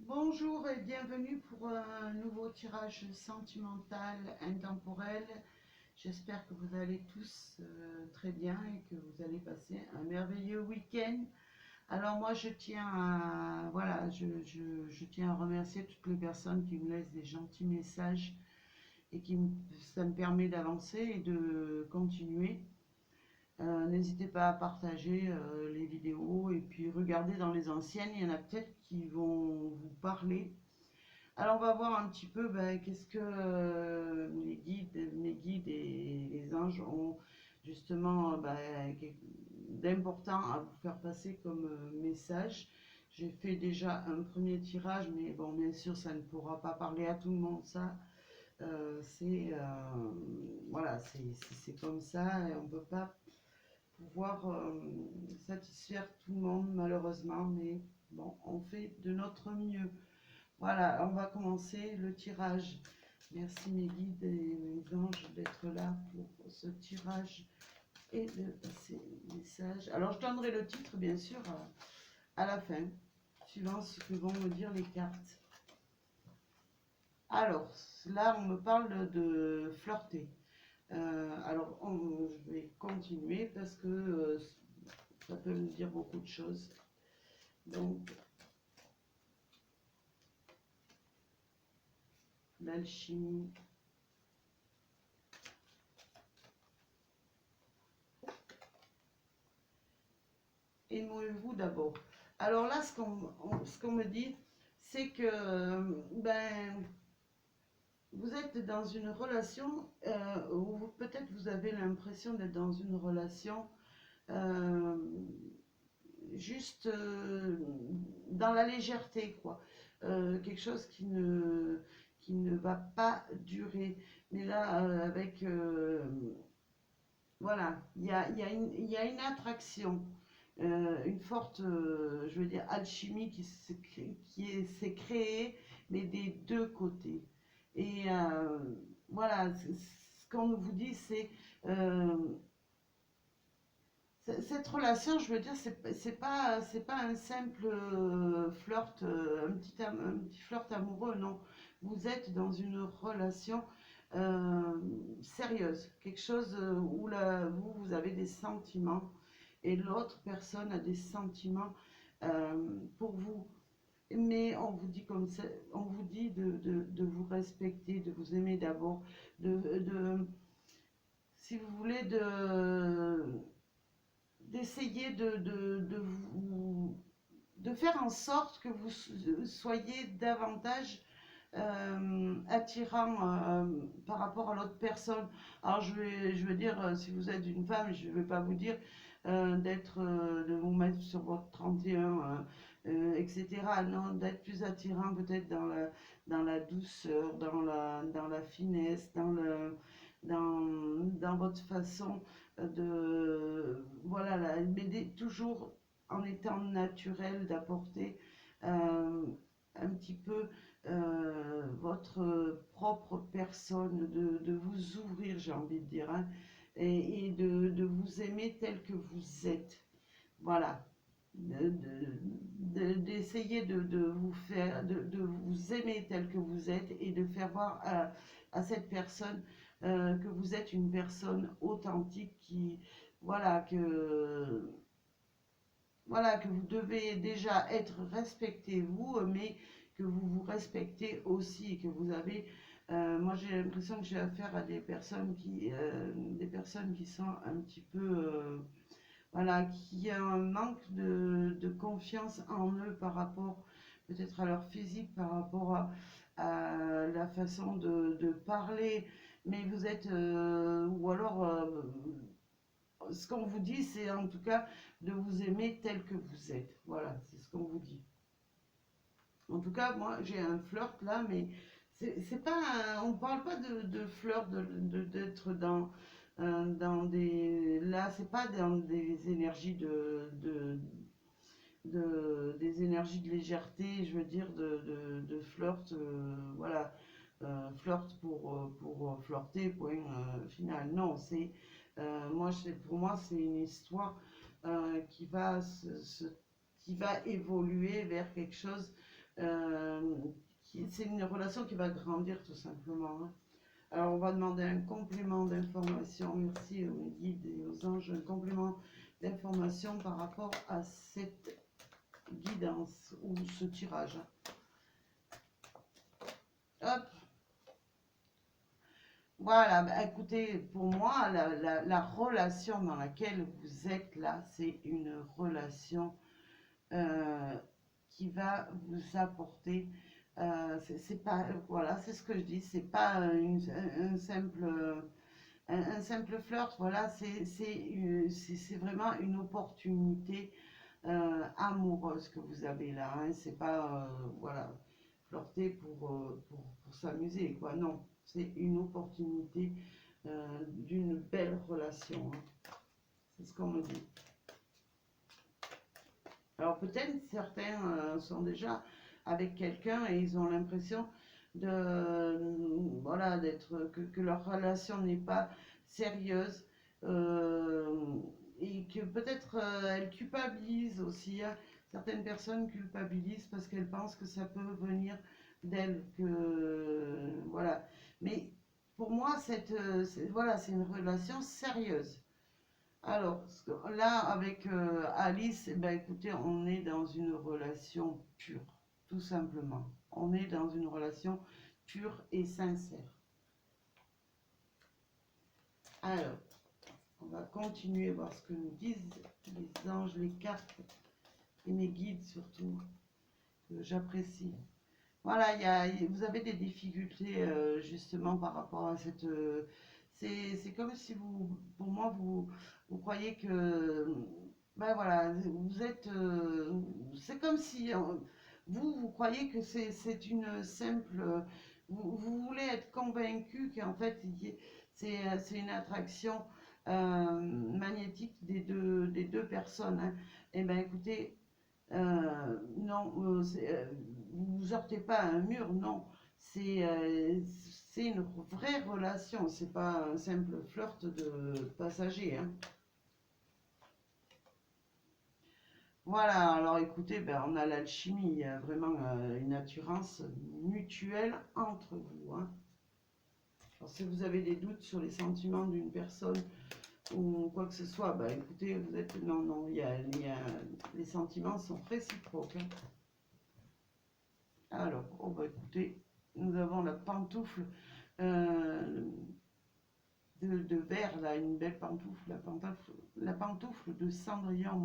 Bonjour et bienvenue pour un nouveau tirage sentimental intemporel. J'espère que vous allez tous très bien et que vous allez passer un merveilleux week-end. Alors moi je tiens à voilà, je tiens à remercier toutes les personnes qui me laissent des gentils messages et ça me permet d'avancer et de continuer. N'hésitez pas à partager les vidéos et puis regardez dans les anciennes, il y en a peut-être qui vont vous parler. Alors on va voir un petit peu qu'est-ce que mes guides et les anges ont justement d'important à vous faire passer comme message. J'ai fait déjà un premier tirage, mais bon, bien sûr, ça ne pourra pas parler à tout le monde. Ça, c'est voilà, c'est comme ça et on ne peut pas pouvoir satisfaire tout le monde malheureusement, mais bon, on fait de notre mieux. Voilà, on va commencer le tirage. Merci mes guides et mes anges d'être là pour ce tirage et de ces messages. Alors je donnerai le titre bien sûr à la fin, suivant ce que vont me dire les cartes. Alors là on me parle de flirter. Je vais continuer parce que ça peut me dire beaucoup de choses. Donc l'alchimie. Aimez-vous d'abord. Alors là, ce qu'on me dit, c'est que vous êtes dans une relation où peut-être vous avez l'impression d'être dans une relation euh, juste dans la légèreté, quoi. Quelque chose qui ne va pas durer. Mais là, voilà, il y a une attraction. Une forte, je veux dire, alchimie s'est créée, mais des deux côtés. Et voilà, ce qu'on vous dit, euh, cette relation, je veux dire, c'est pas un simple flirt, un petit flirt amoureux, non. Vous êtes dans une relation sérieuse, quelque chose où vous avez des sentiments et l'autre personne a des sentiments pour vous. Mais on vous dit comme ça, on vous dit de vous respecter, de vous aimer d'abord, si vous voulez, d'essayer de faire en sorte que vous soyez davantage attirant par rapport à l'autre personne. Alors je vais dire, si vous êtes une femme, je ne vais pas vous dire de vous mettre sur votre 31, etc. Non, d'être plus attirant peut-être dans la douceur, dans la finesse, dans votre façon voilà, mais toujours en étant naturel, d'apporter un petit peu votre propre personne, de vous ouvrir, j'ai envie de dire, hein, et de vous aimer tel que vous êtes. Voilà. D'essayer de vous faire, de vous aimer tel que vous êtes et de faire voir à cette personne que vous êtes une personne authentique qui, voilà, voilà, que vous devez déjà être respecté vous, mais que vous vous respectez aussi, que vous avez, moi j'ai l'impression que j'ai affaire à des personnes qui sont un petit peu, voilà, qui ont un manque de confiance en eux par rapport peut-être à leur physique, par rapport à la façon de parler, mais vous êtes, ou alors ce qu'on vous dit, c'est en tout cas de vous aimer tel que vous êtes. Voilà, c'est ce qu'on vous dit. En tout cas, moi, j'ai un flirt là, mais c'est pas, on parle pas de flirt, d'être dans des, là, c'est pas dans des énergies des énergies de légèreté, je veux dire, de flirt, voilà, flirt pour flirter, point final. Non, pour moi, c'est une histoire qui va évoluer vers quelque chose Euh, c'est une relation qui va grandir tout simplement, hein. Alors, on va demander un complément d'information. Merci aux guides et aux anges. Un complément d'information par rapport à cette guidance ou ce tirage. Hop. Voilà, bah, écoutez, pour moi, la relation dans laquelle vous êtes là, c'est une relation euh, qui va vous apporter. C'est pas, voilà, c'est ce que je dis, c'est pas un simple, un simple flirt, voilà, c'est vraiment une opportunité amoureuse que vous avez là, hein. C'est pas, voilà, flirter pour s'amuser, quoi, non, c'est une opportunité d'une belle relation, hein. C'est ce qu'on me dit. Alors peut-être certains sont déjà avec quelqu'un et ils ont l'impression voilà, que leur relation n'est pas sérieuse, et que peut-être elles culpabilisent aussi, hein. Certaines personnes culpabilisent parce qu'elles pensent que ça peut venir d'elles, que voilà. Mais pour moi, voilà, c'est une relation sérieuse. Alors, là, avec Alice, eh ben, écoutez, on est dans une relation pure, tout simplement. On est dans une relation pure et sincère. Alors, on va continuer à voir ce que nous disent les anges, les cartes et mes guides surtout, que j'apprécie. Voilà, vous avez des difficultés justement par rapport à cette... c'est comme si vous, pour moi, vous croyez que... Ben voilà, vous êtes... c'est comme si vous croyez que c'est une simple... vous voulez être convaincu qu'en fait, c'est une attraction magnétique des deux personnes, hein. Eh bien, écoutez, non, vous vous heurtez pas à un mur, non. C'est une vraie relation, c'est pas un simple flirt de passager, hein. Voilà, alors écoutez, ben, on a l'alchimie, il y a vraiment une attirance mutuelle entre vous, hein. Alors, si vous avez des doutes sur les sentiments d'une personne ou quoi que ce soit, ben, écoutez, vous êtes... Non, non, les sentiments sont réciproques, hein. Alors, oh bah écoutez, nous avons la pantoufle euh, de verre, là, une belle pantoufle, la pantoufle de Cendrillon,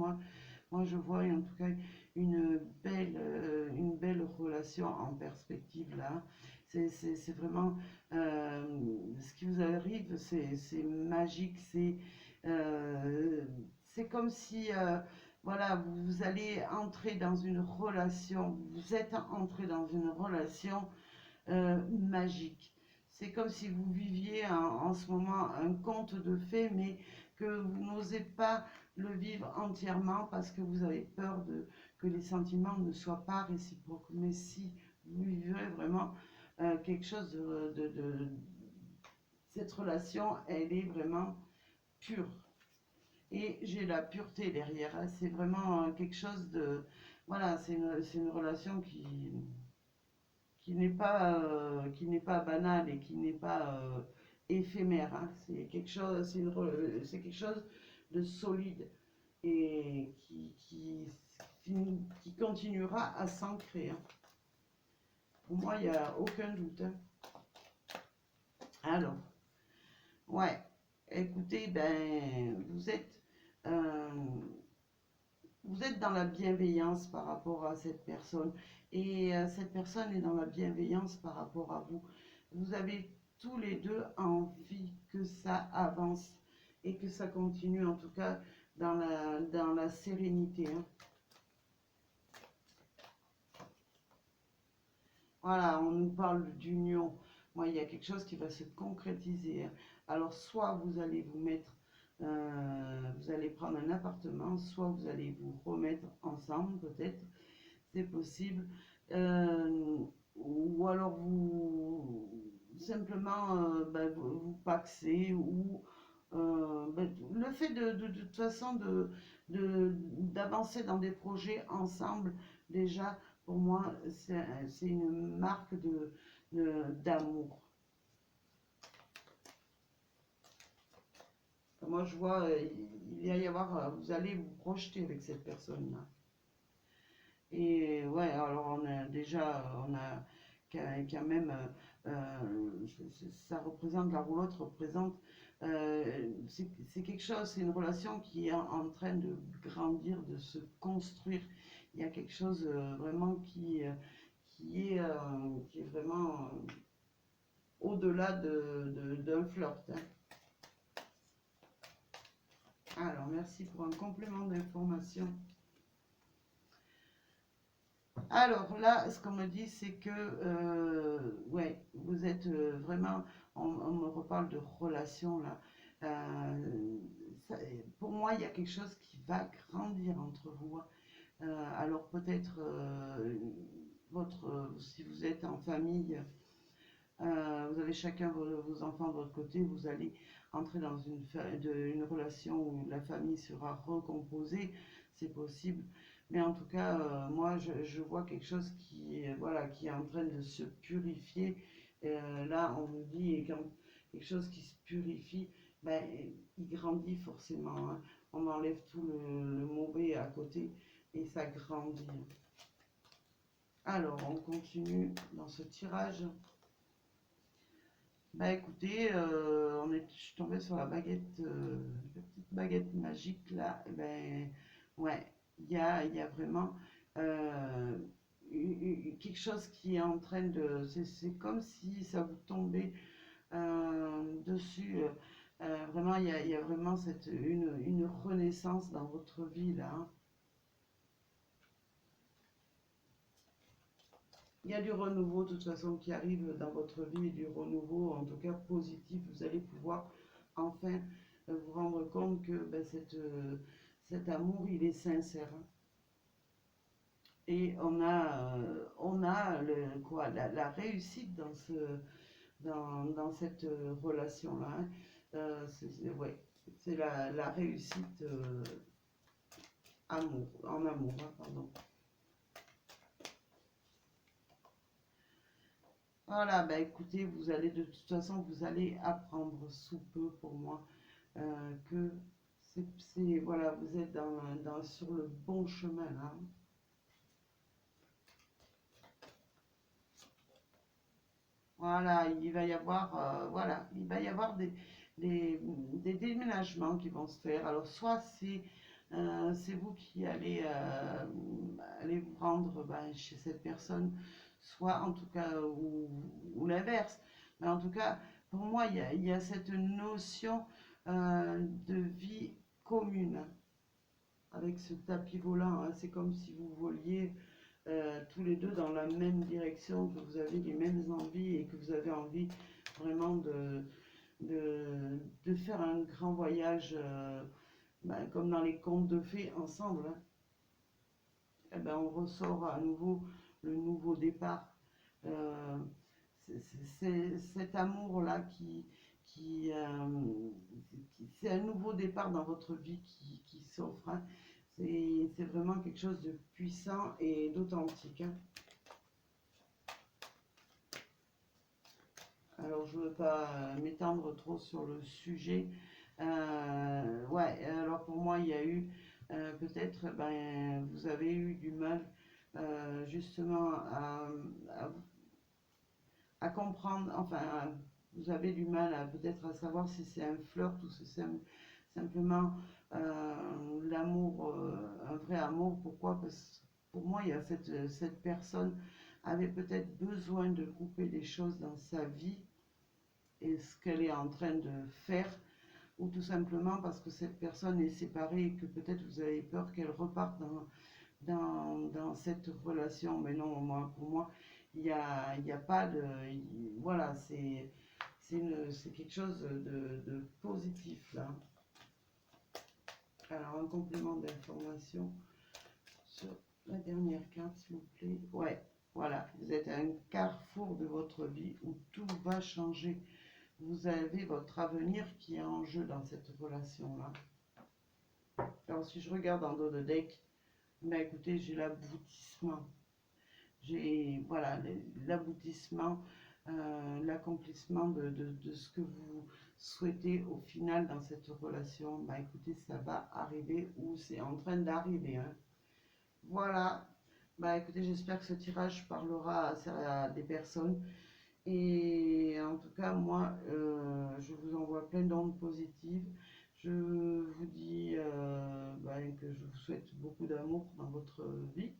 moi je vois en tout cas une belle relation en perspective là. C'est vraiment ce qui vous arrive, c'est magique, euh, c'est comme si voilà, vous allez entrer dans une relation, vous êtes entré dans une relation magique. C'est comme si vous viviez en ce moment un conte de fées, mais que vous n'osez pas le vivre entièrement parce que vous avez peur que les sentiments ne soient pas réciproques. Mais si vous vivrez vraiment quelque chose cette relation, elle est vraiment pure. Et j'ai la pureté derrière, hein. C'est vraiment quelque chose de... Voilà, c'est une relation qui n'est pas banal et qui n'est pas éphémère, hein. C'est quelque chose, c'est quelque chose de solide et qui continuera à s'ancrer, hein. Pour moi, il n'y a aucun doute, hein. Alors, ouais, écoutez, ben, euh, vous êtes dans la bienveillance par rapport à cette personne et cette personne est dans la bienveillance par rapport à vous. Vous avez tous les deux envie que ça avance et que ça continue, en tout cas dans la sérénité, hein. Voilà, on nous parle d'union. Moi, il y a quelque chose qui va se concrétiser, hein. Alors, soit vous allez vous mettre, vous allez prendre un appartement, soit vous allez vous remettre ensemble, peut-être, c'est possible. Ou alors vous simplement ben, vous paxez ou ben, le fait de toute façon d'avancer dans des projets ensemble déjà pour moi, c'est une marque d'amour. Moi, je vois, il va y avoir, vous allez vous projeter avec cette personne-là. Et ouais, alors on a déjà, on a quand même, ça représente, la roulotte représente, c'est quelque chose, c'est une relation qui est en train de grandir, de se construire. Il y a quelque chose vraiment qui est vraiment au-delà d'un flirt, hein. Alors, merci pour un complément d'information. Alors là, ce qu'on me dit, c'est que ouais, vous êtes vraiment, on me reparle de relation là. Pour moi, il y a quelque chose qui va grandir entre vous, hein. Alors peut-être si vous êtes en famille, vous avez chacun vos enfants de votre côté, vous allez entrer dans une relation où la famille sera recomposée, c'est possible. Mais en tout cas, moi, je vois quelque chose voilà, qui est en train de se purifier. Là, on me dit, et quand quelque chose qui se purifie, ben, il grandit forcément, hein. On enlève tout le mauvais à côté et ça grandit. Alors, on continue dans ce tirage. Bah écoutez, je suis tombée sur la baguette, la petite baguette magique là. Et ben ouais, il y a vraiment quelque chose qui est en train de. C'est comme si ça vous tombait dessus. Vraiment, il y a vraiment une renaissance dans votre vie là, hein. Il y a du renouveau de toute façon qui arrive dans votre vie, du renouveau en tout cas positif. Vous allez pouvoir enfin vous rendre compte que ben, cet amour il est sincère, hein. Et on a la réussite dans cette relation-là, hein. Ouais, c'est la réussite en amour, hein, pardon. Voilà, bah écoutez, vous allez de toute façon, vous allez apprendre sous peu pour moi que voilà, vous êtes sur le bon chemin là. Voilà, voilà, il va y avoir des déménagements qui vont se faire. Alors soit c'est vous qui allez vous rendre ben, chez cette personne, soit en tout cas, ou l'inverse. Mais en tout cas, pour moi, il y a cette notion de vie commune avec ce tapis volant, hein. C'est comme si vous voliez tous les deux dans la même direction, que vous avez les mêmes envies et que vous avez envie vraiment de faire un grand voyage, ben, comme dans les contes de fées ensemble, hein. Et ben, on ressort à nouveau le nouveau départ. Euh, c'est cet amour-là c'est un nouveau départ dans votre vie qui s'offre, hein. C'est vraiment quelque chose de puissant et d'authentique, hein. Alors, je ne veux pas m'étendre trop sur le sujet. Ouais, alors pour moi, il y a eu peut-être, ben, vous avez eu du mal justement à, à comprendre, enfin, vous avez du mal peut-être à savoir si c'est un flirt ou si c'est simplement l'amour, un vrai amour. Pourquoi? Parce que pour moi, il y a cette personne avait peut-être besoin de couper des choses dans sa vie et ce qu'elle est en train de faire, ou tout simplement parce que cette personne est séparée et que peut-être vous avez peur qu'elle reparte dans cette relation. Mais non, pour moi, il y a pas de... Voilà, c'est quelque chose de positif là. Alors, un complément d'information sur la dernière carte, s'il vous plaît. Ouais, voilà, vous êtes à un carrefour de votre vie où tout va changer. Vous avez votre avenir qui est en jeu dans cette relation-là. Alors, si je regarde en dos de deck, ben écoutez, j'ai l'aboutissement. voilà, l'aboutissement, l'accomplissement de ce que vous souhaitez au final dans cette relation. Bah écoutez, ça va arriver ou c'est en train d'arriver, hein. Voilà. Bah écoutez, j'espère que ce tirage parlera à des personnes. Et en tout cas, moi, je vous envoie plein d'ondes positives. Je vous dis ben, que je vous souhaite beaucoup d'amour dans votre vie.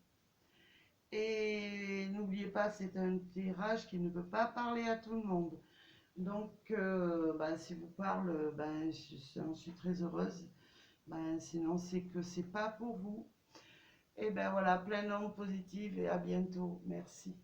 Et n'oubliez pas, c'est un tirage qui ne peut pas parler à tout le monde. Donc, ben, si vous parle, ben, j'en suis très heureuse. Ben, sinon, c'est que c'est pas pour vous. Et ben voilà, plein d'ondes positives et à bientôt. Merci.